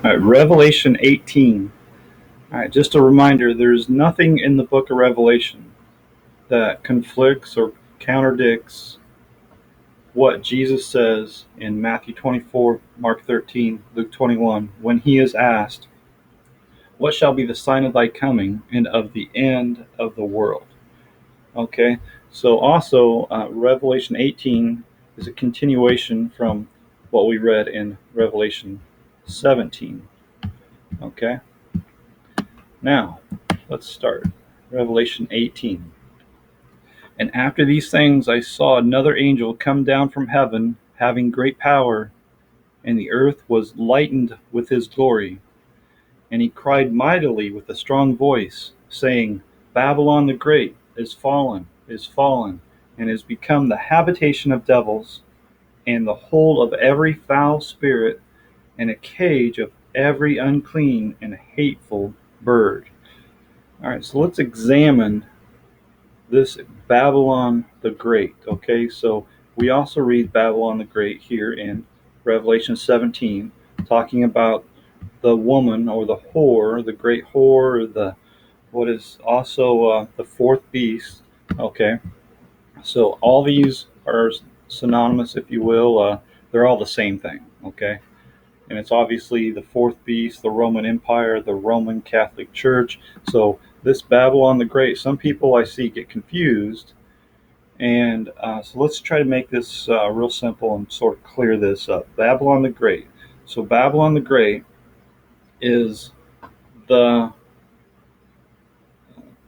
All right, Revelation 18. All right, just a reminder, there's nothing in the book of Revelation that conflicts or contradicts what Jesus says in Matthew 24, Mark 13, Luke 21, when he is asked, "What shall be the sign of thy coming and of the end of the world?" Okay, so also Revelation 18 is a continuation from what we read in Revelation 17. Okay, now let's start. Revelation 18. And after these things I saw another angel come down from heaven, having great power, and the earth was lightened with his glory. And he cried mightily with a strong voice, saying, Babylon the Great is fallen, and is become the habitation of devils, and the hole of every foul spirit, and a cage of every unclean and hateful bird. All right, so let's examine this Babylon the Great. Okay, so we also read Babylon the Great here in Revelation 17, talking about the woman or the whore, the great whore, the what is also the fourth beast. Okay, so all these are synonymous, if you will. They're all the same thing. Okay, and it's obviously the fourth beast, the Roman Empire, the Roman Catholic Church. So this Babylon the Great, some people I see get confused, and so let's try to make this real simple and sort of clear this up. Babylon the Great. So Babylon the Great is the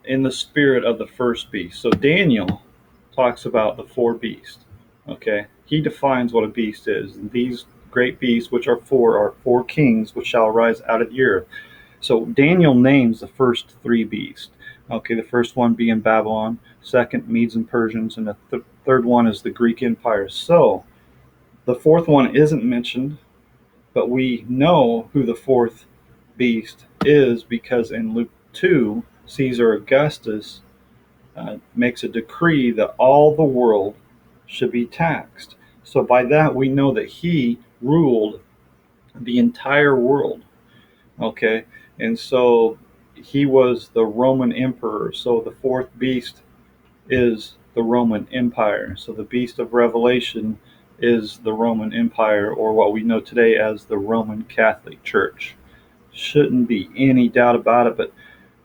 in the spirit of the first beast. So Daniel talks about the four beasts. Okay, he defines what a beast is. And these great beasts, which are four kings which shall arise out of the earth. So Daniel names the first three beasts. Okay, the first one being Babylon, second Medes and Persians, and the third one is the Greek Empire. So the fourth one isn't mentioned, but we know who the fourth beast is because in Luke 2, Caesar Augustus makes a decree that all the world should be taxed. So by that we know that he ruled the entire world. Okay, and so he was the Roman emperor. So the fourth beast is the Roman Empire. So the beast of Revelation is the Roman Empire, or what we know today as the Roman Catholic Church. Shouldn't be any doubt about it, but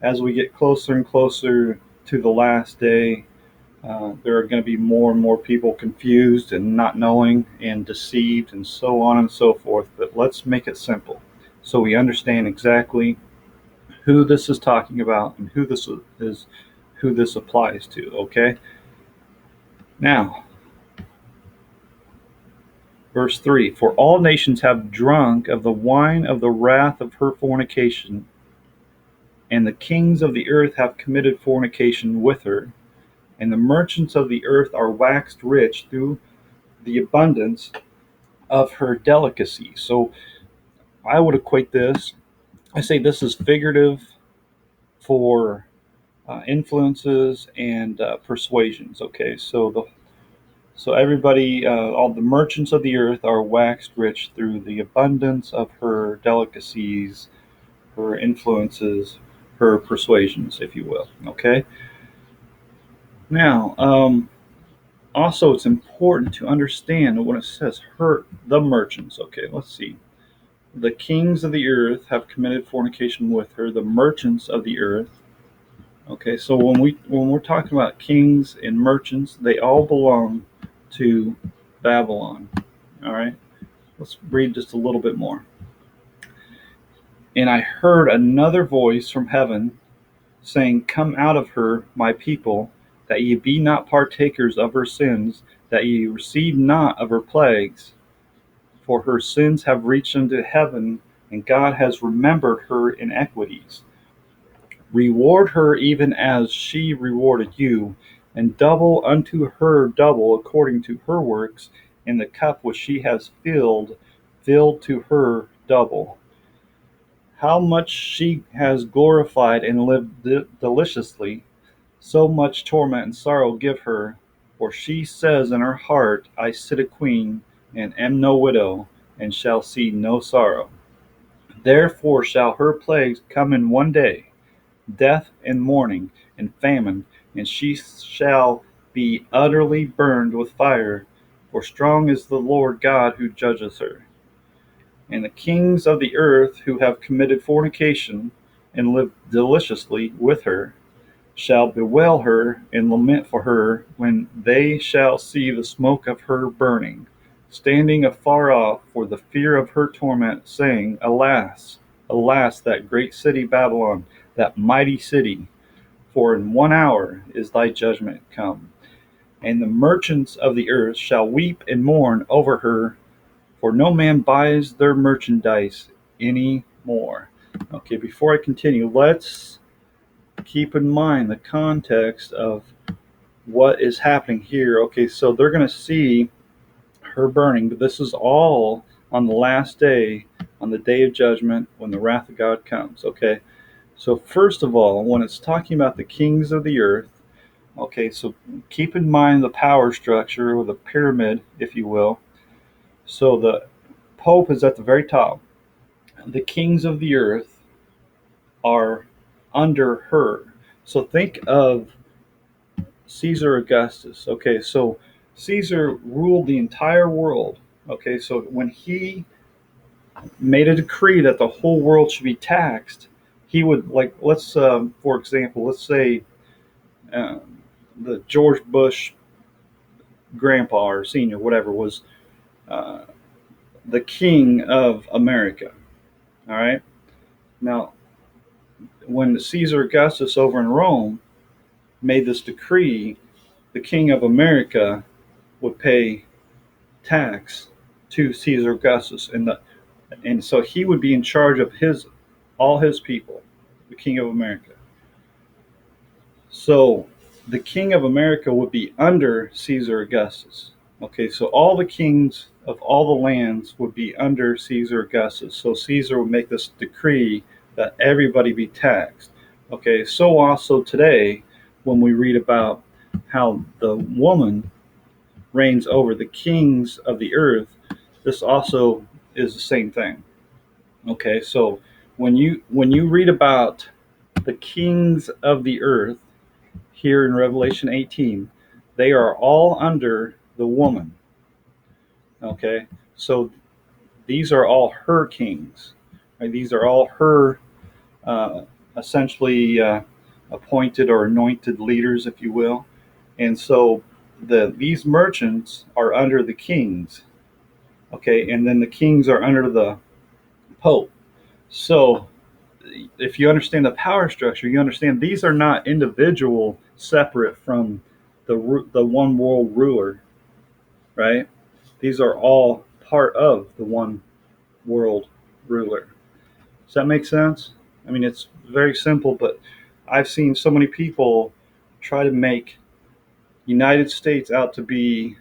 as we get closer and closer to the last day, there are going to be more and more people confused and not knowing and deceived and so on and so forth. But let's make it simple so we understand exactly who this is talking about and who this applies to. Okay, now verse 3, for all nations have drunk of the wine of the wrath of her fornication, and the kings of the earth have committed fornication with her, and the merchants of the earth are waxed rich through the abundance of her delicacy. So I would equate this, I say this is figurative for influences and persuasions. Okay, so everybody, all the merchants of the earth are waxed rich through the abundance of her delicacies, her influences, her persuasions, if you will. Okay. Now, also, it's important to understand when it says hurt the merchants. Okay, let's see. The kings of the earth have committed fornication with her. The merchants of the earth. Okay, so when we're talking about kings and merchants, they all belong to Babylon. All right, let's read just a little bit more. And I heard another voice from heaven saying, Come out of her, my people, that ye be not partakers of her sins, that ye receive not of her plagues. For her sins have reached unto heaven, and God has remembered her iniquities. Reward her even as she rewarded you, and double unto her double according to her works, and the cup which she has filled to her double. How much she has glorified and lived deliciously, so much torment and sorrow give her. For she says in her heart, I sit a queen, and am no widow, and shall see no sorrow. Therefore shall her plagues come in one day, death and mourning and famine, and she shall be utterly burned with fire, for strong is the Lord God who judgeth her. And the kings of the earth who have committed fornication and lived deliciously with her shall bewail her and lament for her when they shall see the smoke of her burning, standing afar off for the fear of her torment, saying, Alas, alas, that great city Babylon, that mighty city, for in 1 hour is thy judgment come. And the merchants of the earth shall weep and mourn over her, for no man buys their merchandise any more. Okay, before I continue, let's keep in mind the context of what is happening here. Okay, so they're going to see her burning, but this is all on the last day, on the day of judgment, when the wrath of God comes. Okay, so first of all, when it's talking about the kings of the earth, okay, so keep in mind the power structure, or the pyramid, if you will. So the Pope is at the very top. The kings of the earth are under her. So think of Caesar Augustus. Okay, so Caesar ruled the entire world. Okay, so when he made a decree that the whole world should be taxed, he would, like, let's, for example, let's say uh, the George Bush grandpa or senior, whatever, was uh, the king of America. All right. Now, when Caesar Augustus over in Rome made this decree, the king of America would pay tax to Caesar Augustus, and so he would be in charge of all his people, the king of America. So the king of America would be under Caesar Augustus. Okay, so all the kings of all the lands would be under Caesar Augustus. So Caesar would make this decree that everybody be taxed. Okay, so also today, when we read about how the woman reigns over the kings of the earth, this also is the same thing. Okay, so when you read about the kings of the earth here in Revelation 18, they are all under the woman. Okay, so these are all her kings. Right? These are all her uh, essentially appointed or anointed leaders, if you will. And so these merchants are under the kings. Okay, and then the kings are under the Pope. So if you understand the power structure, you understand these are not individual, separate from the one world ruler, right? These are all part of the one world ruler. Does that make sense? I mean, it's very simple, but I've seen so many people try to make United States out to be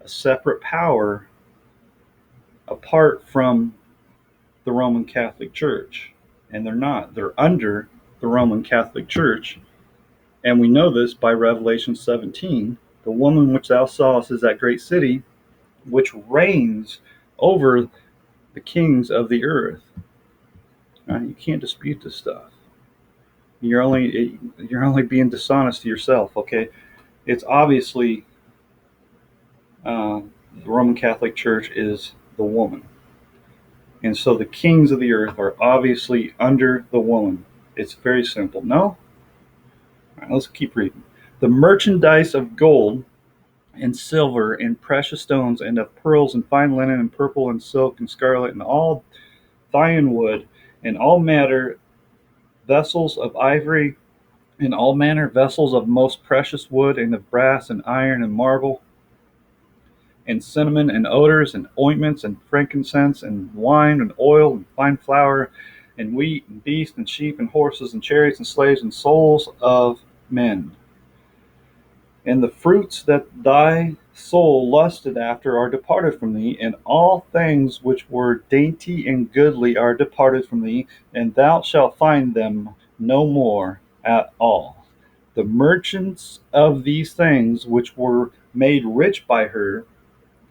a separate power apart from the Roman Catholic Church, and they're not. They're under the Roman Catholic Church. And we know this by Revelation 17. The woman which thou sawest is that great city, which reigns over the kings of the earth. Right? You can't dispute this stuff. You're only being dishonest to yourself. Okay, it's obviously the Roman Catholic Church is the woman, and so the kings of the earth are obviously under the woman. It's very simple. No, all right, let's keep reading. The merchandise of gold and silver and precious stones and of pearls and fine linen and purple and silk and scarlet and all fine wood and all manner vessels of ivory and all manner vessels of most precious wood and of brass and iron and marble and cinnamon and odors and ointments and frankincense and wine and oil and fine flour and wheat and beasts and sheep and horses and chariots and slaves and souls of men. And the fruits that thy soul lusted after are departed from thee, and all things which were dainty and goodly are departed from thee, and thou shalt find them no more at all. The merchants of these things which were made rich by her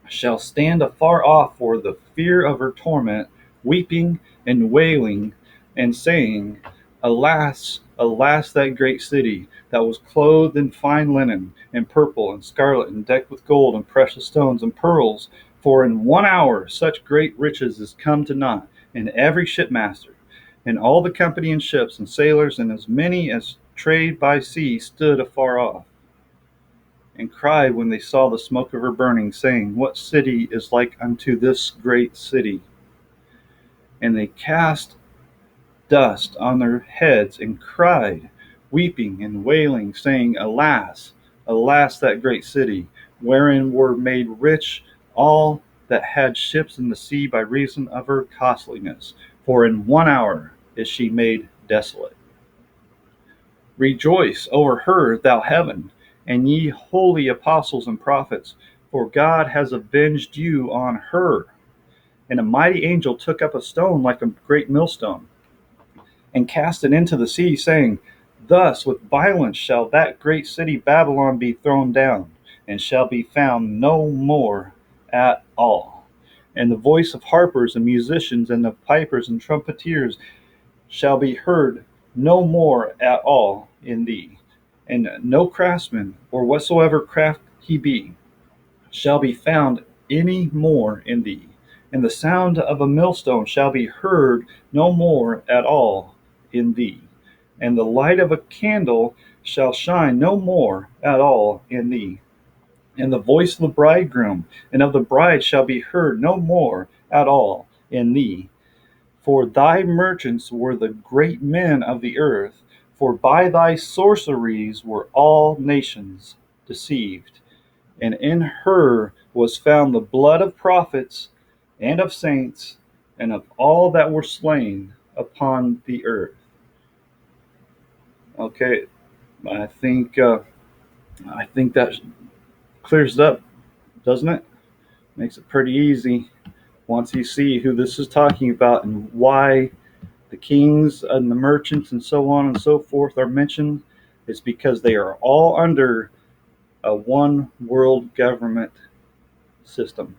shall stand afar off for the fear of her torment, weeping and wailing, and saying, Alas, alas, that great city, that was clothed in fine linen, and purple, and scarlet, and decked with gold, and precious stones, and pearls. For in 1 hour such great riches is come to naught, and every shipmaster, and all the company in ships, and sailors, and as many as trade by sea, stood afar off, and cried when they saw the smoke of her burning, saying, What city is like unto this great city? And they cast dust on their heads, and cried, weeping and wailing, saying, Alas, alas, that great city, wherein were made rich all that had ships in the sea by reason of her costliness. For in 1 hour is she made desolate. Rejoice over her, thou heaven, and ye holy apostles and prophets, for God has avenged you on her. And a mighty angel took up a stone like a great millstone, and cast it into the sea, saying, Thus with violence shall that great city Babylon be thrown down, and shall be found no more at all. And the voice of harpers and musicians, and of pipers and trumpeters, shall be heard no more at all in thee. And no craftsman, or whatsoever craft he be, shall be found any more in thee. And the sound of a millstone shall be heard no more at all in thee. And the light of a candle shall shine no more at all in thee. And the voice of the bridegroom and of the bride shall be heard no more at all in thee. For thy merchants were the great men of the earth, for by thy sorceries were all nations deceived. And in her was found the blood of prophets and of saints and of all that were slain upon the earth. Okay, I think that clears it up, doesn't it? Makes it pretty easy once you see who this is talking about and why the kings and the merchants and so on and so forth are mentioned. It's because they are all under a one world government system.